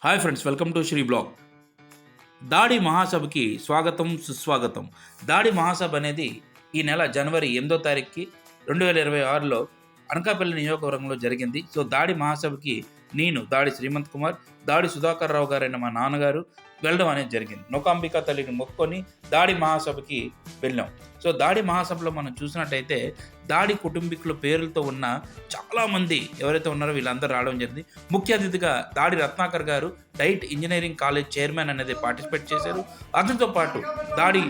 Hi friends, welcome to Shri blog. దాడి మహాసభకి స్వాగతం సుస్వాగతం. దాడి మహాసభ అనేది ఈ నెల జనవరి 8వ తారీఖుకి 2026లో అనకాపల్లి నియోజకవర్గంలో జరిగింది. సో దాడి మహాసభకి నేను దాడి శ్రీమంత్ కుమార్, దాడి సుధాకర్ రావు గారైన మా నాన్నగారు వెళ్ళడం అనేది జరిగింది. నౌకాంబిక తల్లిని మొక్కుకొని దాడి మహాసభకి వెళ్ళాం. సో దాడి మహాసభలో మనం చూసినట్టయితే దాడి కుటుంబీకుల పేర్లతో ఉన్న చాలామంది ఎవరైతే ఉన్నారో వీళ్ళందరూ రావడం జరిగింది. ముఖ్య అతిథిగా దాడి రత్నాకర్ గారు డైట్ ఇంజనీరింగ్ కాలేజ్ చైర్మన్ అనేది పార్టిసిపేట్ చేశారు. అతనితో పాటు దాడి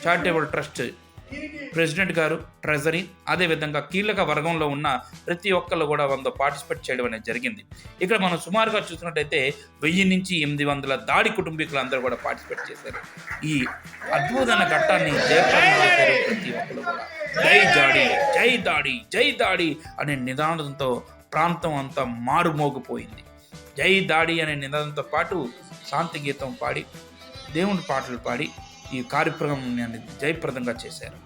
చారిటబుల్ ట్రస్ట్ ప్రెసిడెంట్ గారు, ట్రెజరీ, అదేవిధంగా కీలక వర్గంలో ఉన్న ప్రతి ఒక్కళ్ళు కూడా పార్టిసిపేట్ చేయడం అనేది జరిగింది. ఇక్కడ మనం సుమారుగా చూసినట్టయితే 1000 నుంచి 800 దాడి కుటుంబీకులు అందరూ కూడా పార్టిసిపేట్ చేశారు. ఈ అద్భుతమైన ఘట్టాన్ని జయప్రదం చేశారు ప్రతి ఒక్కరు కూడా. జై దాడి, జై దాడి, జై దాడి అనే నినాదంతో ప్రాంతం అంతా మారుమోగిపోయింది. జై దాడి అనే నినాదంతో పాటు శాంతి గీతం పాడి, దేవుని పాటలు పాడి ఈ కార్యక్రమాన్ని జయప్రదంగా చేశారు.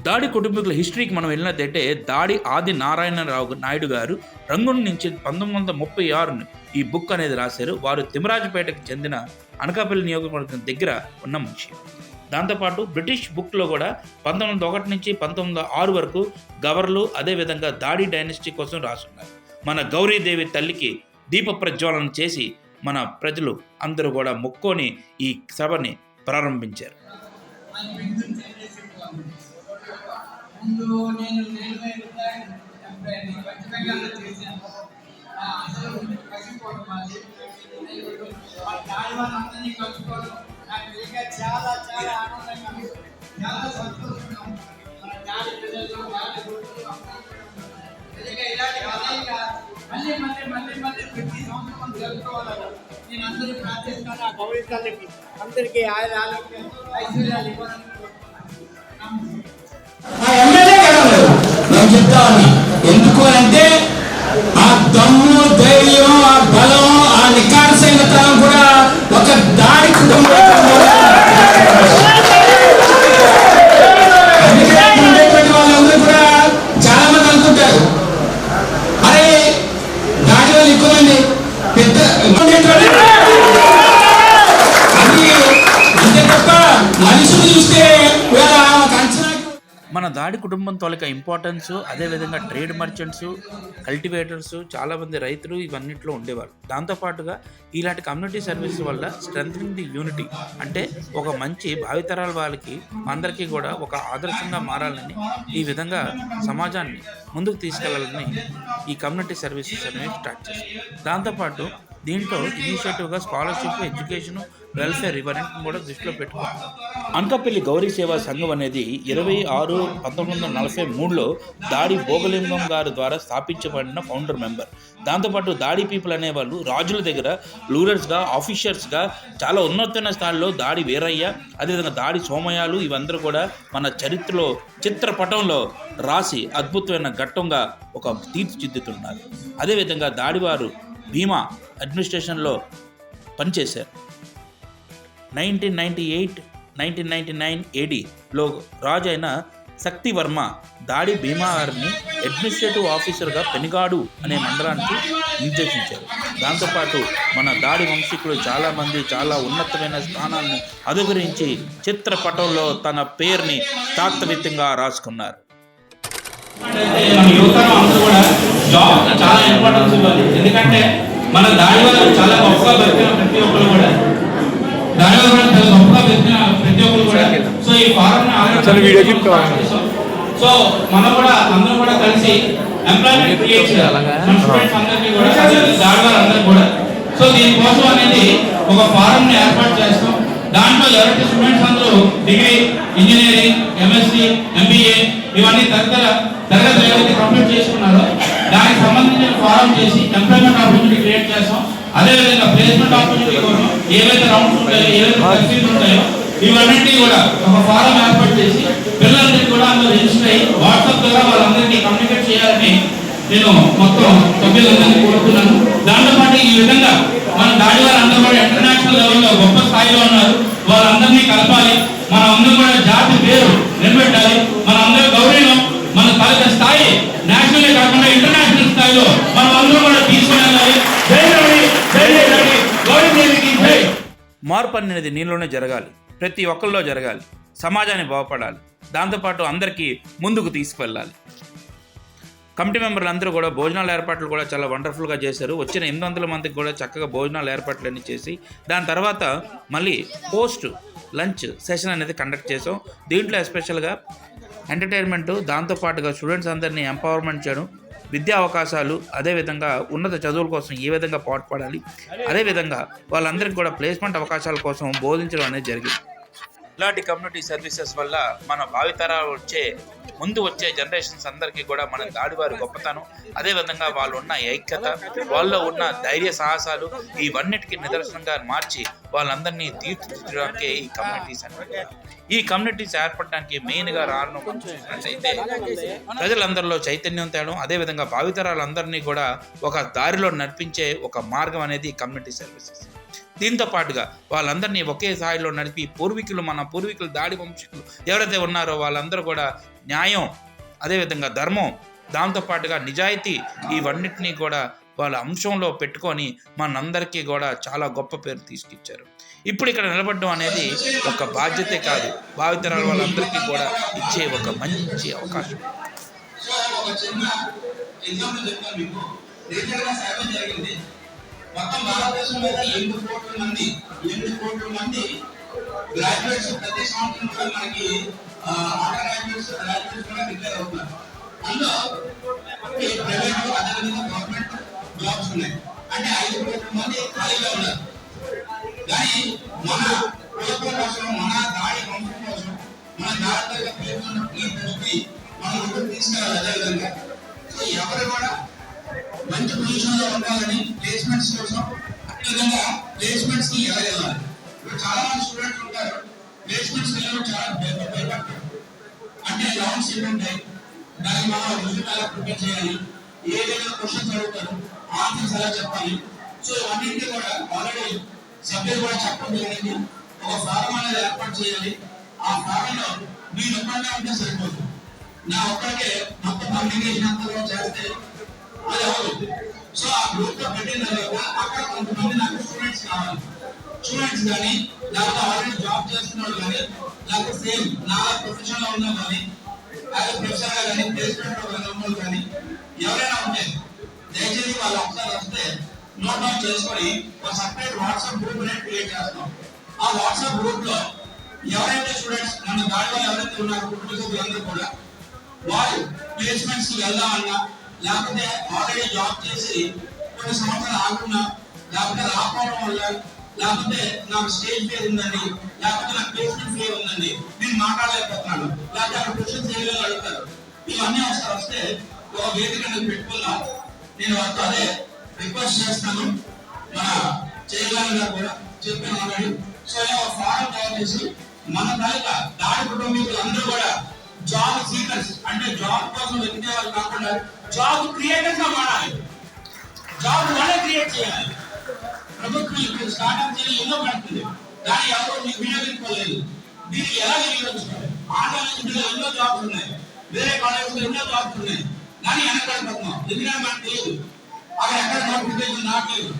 దాడి కుటుంబీకుల హిస్టరీకి మనం వెళ్ళినట్టయితే దాడి ఆది నారాయణరావు నాయుడు గారు రంగుల నుంచి 1936 ఈ బుక్ అనేది రాశారు. వారు తిమరాజుపేటకి చెందిన అనకాపల్లి నియోజకవర్గం దగ్గర ఉన్న మనిషి. దాంతోపాటు బ్రిటిష్ బుక్లో కూడా 1901 నుంచి 1906 వరకు గవర్లు, అదేవిధంగా దాడి డైనస్టీ కోసం రాసున్నారు. మన గౌరీదేవి తల్లికి దీప ప్రజ్వలన చేసి మన ప్రజలు అందరూ కూడా మొక్కొని ఈ సభని ప్రారంభించారు. నేను అందరూ ప్రార్థిస్తాను. ఆ గౌరీ తల్లికి అందరికీ ఆయన ఆరోగ్యం ఐశ్వర్యాలు ఇవ్వాలని నేను చెప్తాను. ఎందుకు అంటే ఆ దమ్ము, ధైర్యం, ఆ బలం, ఆ నికార్సైన తనం కూడా ఒక దాడి కుటుంబం వాళ్ళందరూ కూడా చాలా మంది అనుకుంటారు, అరే దాడి వాళ్ళు ఎక్కువ మంది పెద్ద అంతే తప్ప మనుషులు చూస్తే మన దాడి కుటుంబం తొలక ఇంపార్టెన్స్, అదేవిధంగా ట్రేడ్ మర్చెంట్స్, కల్టివేటర్స్, చాలామంది రైతులు ఇవన్నిట్లో ఉండేవారు. దాంతోపాటుగా ఇలాంటి కమ్యూనిటీ సర్వీస్ వల్ల స్ట్రెంథనింగ్ ది యూనిటీ, అంటే ఒక మంచి భావితరాల వాళ్ళకి అందరికీ కూడా ఒక ఆదర్శంగా మారాలని, ఈ విధంగా సమాజాన్ని ముందుకు తీసుకెళ్లాలని ఈ కమ్యూనిటీ సర్వీసెస్ అనేవి స్టార్ట్ చేశారు. దాంతోపాటు దీంట్లో ఇనిషియేటివ్గా స్కాలర్షిప్, ఎడ్యుకేషన్, వెల్ఫేర్ ఇవన్నింటిని కూడా దృష్టిలో పెట్టుకున్నారు. అనకాపల్లి గౌరీ సేవా సంఘం అనేది 26/1943లో దాడి భోగలింగం గారి ద్వారా స్థాపించబడిన ఫౌండర్ మెంబర్. దాంతోపాటు దాడి పీపుల్ అనేవాళ్ళు రాజుల దగ్గర రూలర్స్గా, ఆఫీషియల్స్గా చాలా ఉన్నతమైన స్థాయిలో దాడి వీరయ్య, అదేవిధంగా దాడి సోమయాలు ఇవందరూ కూడా మన చరిత్రలో చిత్రపటంలో రాసి అద్భుతమైన ఘట్టంగా ఒక తీర్చిదిద్దుతున్నారు. అదేవిధంగా దాడివారు భీమా అడ్మినిస్ట్రేషన్లో పనిచేశారు. 1998-1999 ADలో రాజు అయిన శక్తివర్మ దాడి భీమా గారిని అడ్మినిస్ట్రేటివ్ ఆఫీసర్గా పెనుగాడు అనే మండలానికి నిర్దేశించారు. దాంతోపాటు మన దాడి వంశీకులు చాలామంది చాలా ఉన్నతమైన స్థానాలను అధిగరించి చిత్రపటంలో తన పేరుని తాత్వికంగా రాసుకున్నారు. చాలా ఇంపార్టెన్స్ ఇవ్వాలి. ఎందుకంటే మన దాడి వల్ల చాలా గొప్పగా బతికిన ప్రతి ఒక్కరు కూడా దాడి వల్ల చాలా గొప్పగా బతికిన ప్రతి ఒక్కరు కూడా సో ఈ ఫారం సో మనం కూడా అందరం కూడా కలిసి ఎంప్లాయ్మెంట్ క్రియేట్ చేయాలి మన స్టూడెంట్స్ అందరికీ కూడా, దాడి వాళ్ళందరూ కూడా. సో దీనికోసం అనేది ఒక ఫారం ని ఏర్పాటు చేస్తాం. దాంట్లో ఎవరైతే స్టూడెంట్స్ అందరూ డిగ్రీ, ఇంజనీరింగ్, ఎంఎస్సి, ఎంబీఏ ఇవన్నీ తరగతి ఏవైతే కంప్లీట్ చేసుకున్నారో దానికి సంబంధించిన ఫారం చేసి ఎంప్లాయ్మెంట్ ఆపర్చునిటీ క్రియేట్ చేస్తాం. అదేవిధంగా ప్లేస్మెంట్ ఆపర్చునిటీ కోసం ఏవైతే రౌండ్స్ ఉంటాయో, ఏవైతే పరిస్థితులు ఉంటాయో ఇవన్నింటినీ కూడా ఒక ఫారం ఏర్పాటు చేసి పిల్లలందరికీ కూడా అందులో రిజిస్టర్ అయ్యి వాట్సాప్ ద్వారా వాళ్ళందరికీ కమ్యూనికేట్ చేయాలని నేను మొత్తం సభ్యులందరినీ కోరుతున్నాను. దాంతోపాటు ఈ విధంగా మన దాడి వాళ్ళందరూ కూడా ఇంటర్నేషనల్ లెవెల్లో గొప్ప స్థాయిలో ఉన్నారు. వాళ్ళందరినీ కలపాలి, మనం అందరం కూడా జాతి పేరు నిలబెట్టాలి. మన అందరూ గౌరవం మన తాలూకా స్థాయి నేషనల్ కాకుండా ఇంటర్నేషనల్ స్థాయిలో మనం అందరూ కూడా తీసుకుని వెళ్ళాలి. జై రవి, జై రవి, గౌరవ మార్పు అనేది నీలోనే జరగాలి, ప్రతి ఒక్కరిలో జరగాలి, సమాజాన్ని బాగుపడాలి, దాంతోపాటు అందరికీ ముందుకు తీసుకువెళ్ళాలి. కమిటీ మెంబర్లు అందరూ కూడా భోజనాల ఏర్పాట్లు కూడా చాలా వండర్ఫుల్గా చేశారు. వచ్చిన 800 మందికి కూడా చక్కగా భోజనాల ఏర్పాట్లన్నీ చేసి దాని తర్వాత మళ్ళీ పోస్ట్ లంచ్ సెషన్ అనేది కండక్ట్ చేసాం. దీంట్లో ఎస్పెషల్గా ఎంటర్టైన్మెంటు, దాంతోపాటుగా స్టూడెంట్స్ అందరినీ ఎంపవర్మెంట్ చేయడం, విద్యా అవకాశాలు, అదేవిధంగా ఉన్నత చదువుల కోసం ఏ విధంగా పాటుపడాలి, అదేవిధంగా వాళ్ళందరికీ కూడా ప్లేస్మెంట్ అవకాశాల కోసం బోధించడం అనేది జరిగింది. ఇలాంటి కమ్యూనిటీ సర్వీసెస్ వల్ల మన భావితరాలు ముందు వచ్చే జనరేషన్స్ అందరికీ కూడా మన దాడివారి గొప్పతనం, అదేవిధంగా వాళ్ళు ఉన్న ఐక్యత, వాళ్ళలో ఉన్న ధైర్య సాహసాలు ఇవన్నిటికీ నిదర్శనంగా మార్చి వాళ్ళందరినీ తీర్చిదిద్దడానికే ఈ కమ్యూనిటీస్ అన్నమాట. ఈ కమ్యూనిటీస్ ఏర్పడడానికి మెయిన్గా రావడం చూసినట్లయితే ప్రజలందరిలో చైతన్యం తేవడం, అదేవిధంగా భావితరాలందరినీ కూడా ఒక దారిలో నడిపించే ఒక మార్గం అనేది కమ్యూనిటీ సర్వీసెస్. దీంతో పాటుగా వాళ్ళందరినీ ఒకే స్థాయిలో నడిపి మన పూర్వీకులు దాడి వంశీకులు ఎవరైతే ఉన్నారో వాళ్ళందరూ కూడా న్యాయం, అదేవిధంగా ధర్మం, దాంతోపాటుగా నిజాయితీ ఇవన్నిటినీ కూడా వాళ్ళ అంశంలో పెట్టుకొని మనందరికీ కూడా చాలా గొప్ప పేరు తీసుకొచ్చారు. ఇప్పుడు ఇక్కడ నిలబడడం అనేది ఒక బాధ్యతే కాదు, భావితరాల వాళ్ళందరికీ కూడా ఇచ్చే ఒక మంచి అవకాశం. మొత్తం భారతదేశం మీద 8 కోట్ల మంది గ్రాడ్యుయేట్స్ ప్రతి సంవత్సరం కూడా మనకి గ్రాడ్యుయేట్స్ కూడా డిక్లేర్ అవుతున్నారు. అందులో ప్రైవేట్ అదేవిధంగా గవర్నమెంట్ జాబ్స్ ఉన్నాయి. అంటే 5 కోట్ల మంది ఖాళీగా ఉన్నారు. కానీ మన కుటుంబం కోసం, మన దాడి వంశం కోసం, మన జాగ్రత్తగా పేర్కొన్న ఈ దృష్టి మనం ముందుకు తీసుకెళ్ళాలి. అదేవిధంగా సో ఎవరు కూడా మంచి పొజిషన్ లో ఉండాలని ప్లేస్మెంట్స్ కోసం, అదేవిధంగా ప్లేస్మెంట్స్ కి ఎలా వెళ్ళాలి. ఇప్పుడు చాలా మంది స్టూడెంట్స్ ఉంటారు, ప్లేస్మెంట్స్ వెళ్ళడం చాలా భయపడతారు. అంటే లాంగ్ సీట్ ఉంటాయి, దానికి మనం రిజ్యూమ్ ఎలా ప్రిపేర్ చేయాలి, ఏదైనా క్వశ్చన్స్ అడుగుతారు, ఆన్సర్స్ ఎలా చెప్పాలి. సో ఇవన్నింటినీ కూడా ఆల్రెడీ సభ్యులు కూడా చెప్పడం జరిగింది. ఒక ఫారం అనేది ఏర్పాటు చేయాలి. ఆ ఫారంలో మీరు ఒక్కడే ఉంటే సరిపోతుంది. నా ఒక్కడికే మొత్తం కమ్యూనికేషన్ అంతా కూడా చేస్తే అది అవ్వదు. సో ఆ గ్రూప్ లో పెట్టిన తర్వాత అక్కడ కొంతమంది నాకు స్టూడెంట్స్ కావాలి. స్టూడెంట్స్ కానీ, లేకపోతే ఆల్రెడీ జాబ్ చేస్తున్నారు కానీ, లేకపోతే సేమ్ నా ప్రొఫెషన్ లో ఉన్నా కానీ, లేకపోతే ప్రొఫెసర్ గా కానీ, ప్లేస్మెంట్ లో ఉన్నప్పుడు కానీ ఎవరైనా ఉంటే దయచేసి వాళ్ళు ఒకసారి వస్తే నోట్ డౌన్ చేసుకొని ఒక సపరేట్ వాట్సాప్ గ్రూప్ అనేది క్రియేట్ చేస్తాం. ఆ వాట్సాప్ గ్రూప్ లో ఎవరైతే స్టూడెంట్స్ మన దాడిలో ఎవరైతే ఉన్నారో కుటుంబ సభ్యులందరూ కూడా వారు ప్లేస్మెంట్స్ కి వెళ్దామన్నా, లేకపోతే ఆల్రెడీ జాబ్ చేసి కొన్ని సంవత్సరాలు ఆగుతున్నా, లేకపోతే రాకపోవడం వల్ల, లేకపోతే నాకు స్టేజ్ ఫేర్ ఉందండి, లేకపోతే నాకు ప్లేస్మెంట్ ఫేర్ ఉందండి, నేను మాట్లాడలేకపోతున్నాను, లేకపోతే అక్కడ క్వశ్చన్స్ ఏదో అడుగుతారు. ఇవన్నీ ఒకసారి వస్తే ఒక వేదిక పెట్టుకున్నా. నేను వాళ్ళతో అదే రిక్వెస్ట్ చేస్తాను. మన చైర్మన్ గారు కూడా చెప్పాను ఆల్రెడీ. సో ఒక ఫారం తయారు చేసి మన తాలూకా దాడి కుటుంబీకులు అందరూ కూడా జాబ్ సీకర్స్, అంటే జాబ్ కోసం వెతికే వాళ్ళు కాకుండా జాబ్ క్రియేటర్స్ గా మారాలి. జాబ్ వాళ్ళే క్రియేట్ చేయాలి. ప్రభుత్వం ఇప్పుడు స్టార్ట్అప్ చేయాలి, ఎన్నో పడుతుంది, కానీ ఎవరు మీకు వినియోగించుకోలేదు. దీనికి ఎలా వినియోగించుకోవాలి? ఆంధ్రప్రదేశ్ ఎన్నో జాబ్స్ ఉన్నాయి, వేరే కాలేజ్ లో ఎన్నో జాబ్స్ ఉన్నాయి, కానీ వెనకబడిపోతున్నాం. ఎందుకంటే మనకు తెలియదు, అక్కడ ఎక్కడ నోటిఫికేషన్ రావట్లేదు.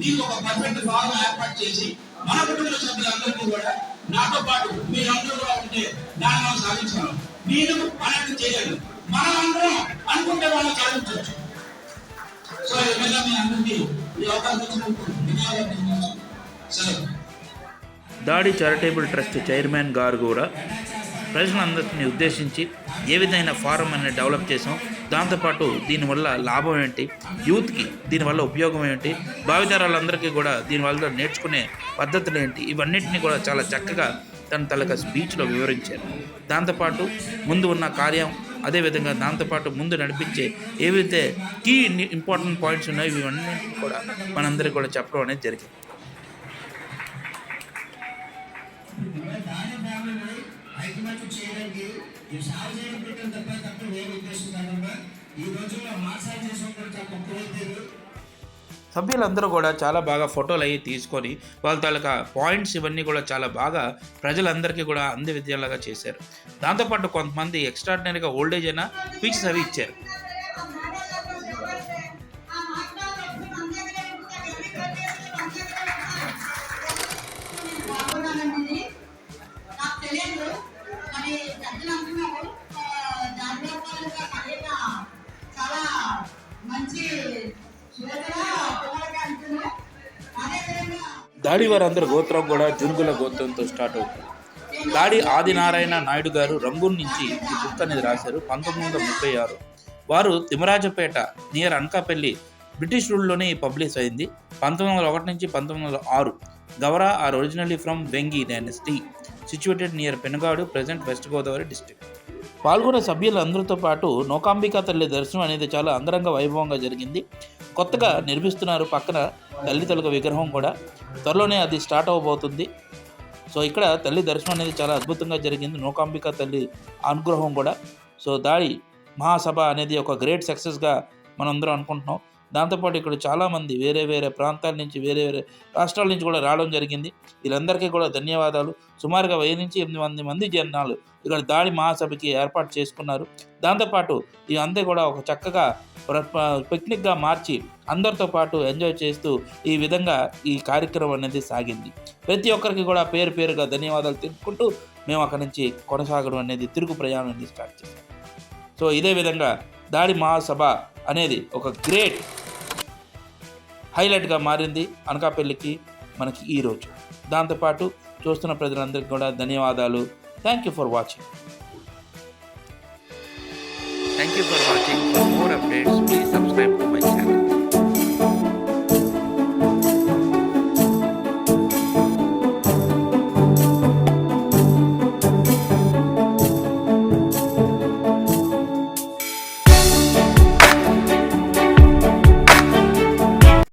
నీకు ఒక పర్ఫెక్ట్ ఫారం ఏర్పాటు చేసి మన కుటుంబ సభ్యులందరికీ కూడా నాతో పాటు మీరందరూ కూడా ఉంటే దాన్ని మనం సాధించాలి. మీరు మనకి చేయలేదు, మనం అందరం అనుకుంటే వాళ్ళు సాధించవచ్చు. సో ఈ విధంగా మీ అందరికీ ఈ అవకాశం ఇచ్చినందుకు ధన్యవాదాలు. సరే, దాడి చారిటబుల్ ట్రస్ట్ చైర్మన్ గారు కూడా ప్రజలందరినీ ఉద్దేశించి ఏ విధమైన ఫారం అనేది డెవలప్ చేసాం, దాంతోపాటు దీనివల్ల లాభం ఏంటి, యూత్కి దీనివల్ల ఉపయోగం ఏంటి, భావితరాలందరికీ కూడా దీనివల్ల నేర్చుకునే పద్ధతులు ఏంటి, ఇవన్నింటినీ కూడా చాలా చక్కగా తన తలక స్పీచ్లో వివరించారు. దాంతోపాటు ముందు ఉన్న కార్యం, అదేవిధంగా దాంతోపాటు ముందు నడిపించే ఏవైతే కీ ఇంపార్టెంట్ పాయింట్స్ ఉన్నాయో ఇవన్నీ కూడా మనందరికీ కూడా చెప్పడం అనేది జరిగింది. ఐకమత్యం చేయడానికి ఈ సేవ చేయడం పెట్టిన తప్ప వేరే ఉద్దేశం కాకుండా ఈ రోజుల్లో మాసాలు చేసుకోవడం చాలా తక్కువ. సభ్యులందరూ కూడా చాలా బాగా ఫోటోలు అవి తీసుకొని వాళ్ళ తాలూకా పాయింట్స్ ఇవన్నీ కూడా చాలా బాగా ప్రజలందరికీ కూడా అందే విద్యలాగా చేశారు. దాంతోపాటు కొంతమంది ఎక్స్ట్రాడినరీగా ఓల్డేజ్ అయినా స్పీచెస్ అవి ఇచ్చారు. దాడి వారందరి గోత్రం కూడా జునుగుల గోత్రంతో స్టార్ట్ అవుతుంది. దాడి ఆదినారాయణ నాయుడు గారు రంగూన్ నుంచి ఈ బుక్ అనేది రాశారు 1936. వారు తిమరాజపేట నియర్ అనకాపల్లి బ్రిటిష్ రూల్లోనే పబ్లిష్ అయింది. 1901 నుంచి 1906. Gavara are originally from Vengi dynasty situated near Penugadu, present West Godavari district. పాల్గొన్న సభ్యులందరితో పాటు నూకాంబికా తల్లి దర్శనం అనేది చాలా అంగరంగ వైభవంగా జరిగింది. కొత్తగా నిర్మిస్తున్నారు పక్కన తల్లి తొలగ విగ్రహం కూడా, త్వరలోనే అది స్టార్ట్ అవ్వబోతుంది. సో ఇక్కడ తల్లి దర్శనం అనేది చాలా అద్భుతంగా జరిగింది, నూకాంబికా తల్లి అనుగ్రహం కూడా. సో దాడి మహాసభ అనేది ఒక గ్రేట్ సక్సెస్గా మనందరం అనుకుంటున్నాం. దాంతోపాటు ఇక్కడ చాలామంది వేరే వేరే ప్రాంతాల నుంచి వేరే వేరే రాష్ట్రాల నుంచి కూడా రావడం జరిగింది. వీళ్ళందరికీ కూడా ధన్యవాదాలు. సుమారుగా 1000 నుంచి 800 మంది జనాలు ఇక్కడ దాడి మహాసభకి ఏర్పాటు చేసుకున్నారు. దాంతోపాటు ఇదంతా కూడా ఒక చక్కగా పిక్నిక్గా మార్చి అందరితో పాటు ఎంజాయ్ చేస్తూ ఈ విధంగా ఈ కార్యక్రమం అనేది సాగింది. ప్రతి ఒక్కరికి కూడా పేరు పేరుగా ధన్యవాదాలు తెలుపుకుంటూ మేము అక్కడి నుంచి కొనసాగడం అనేది తిరుగు ప్రయాణం అనేది స్టార్ట్ చేశాం. సో ఇదే విధంగా దాడి మహాసభ అనేది ఒక గ్రేట్ హైలైట్గా మారింది అనకాపల్లికి మనకి ఈరోజు. దాంతోపాటు చూస్తున్న ప్రజలందరికీ కూడా ధన్యవాదాలు. Thank you for watching.